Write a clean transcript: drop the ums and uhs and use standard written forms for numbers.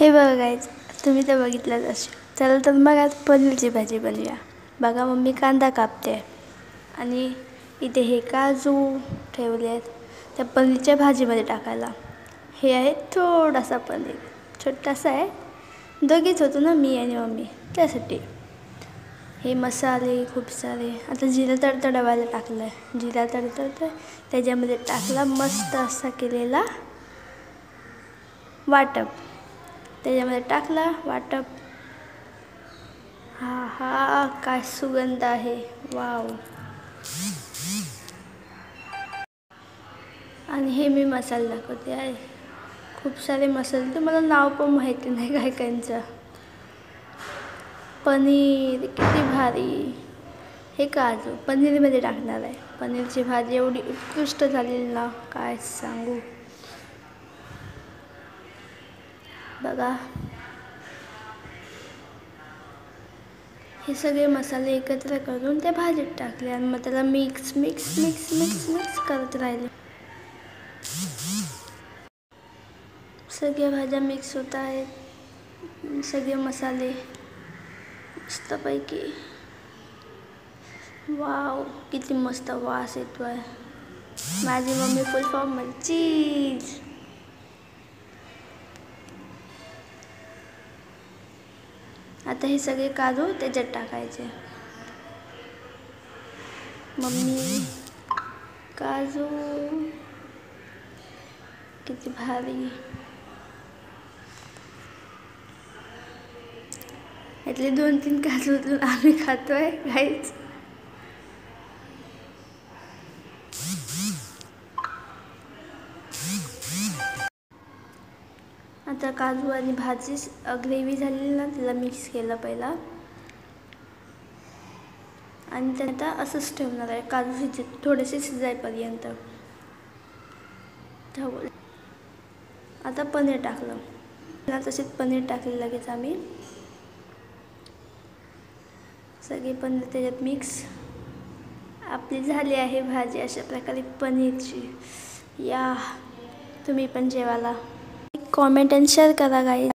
हे बघा गाईज, तुम्ही तर बघितलंच असेल. चला तर मग आज पनीरची भाजी बनवूया. बघा मम्मी कांदा कापते आणि इथे हे काजू ठेवले आहेत त्या पनीरच्या भाजीमध्ये टाकायला. हे आहे थोडासा पनीर, छोटासा आहे, दोघीच होतो ना मी आणि मम्मी, त्यासाठी. हे मसाले खूप सारे. आता जिरा तडतडवायला टाकलं आहे. जिरा तडतडतं त्याच्यामध्ये टाकला मस्त असा केलेला वाटप. त्याच्यामध्ये टाकला वाटप. हा हा, काय सुगंध आहे, वाव. आणि हे मी मसाला दाखवते आहे. खूप सारे मसाले, तुम्हाला नाव पण माहिती नाही काय कायचं. पनीर किती भारी. हे काजू पनीरमध्ये टाकणार आहे. पनीरची भाजी एवढी उत्कृष्ट झालेली ना, काय सांगू. बघा, हे सगळे मसाले एकत्र करून त्या भाजीत टाकले आणि मग त्याला mix mix mix mix mix करत राहिले. सगळ्या भाज्या मिक्स होत आहेत, सगळे मसाले मस्तपैकी. वाव, किती मस्त वास येतोय. माझी मम्मी फुल फॉर्म मध्ये चीज. आता हे सगळे काजू त्याच्यात टाकायचे. मम्मी काजू किती भारी. यातले 2-3 काजू आम्ही खातोय गाईच. आता काजू आणि भाजी ग्रेव्ही झालेली ना, त्याला मिक्स केलं पहिला आणि त्यानंतर असंच ठेवणार आहे. काजू थोडेसे शिजायपर्यंत. आता पनीर टाकलं. तसेच पनीर टाकले लगेच आम्ही. सगळे पनीर त्याच्यात मिक्स. आपली झाली आहे भाजी अशा प्रकारे पनीरची. या तुम्ही पण जेवायला. कॉमेंट आणि शेअर करा गाईज.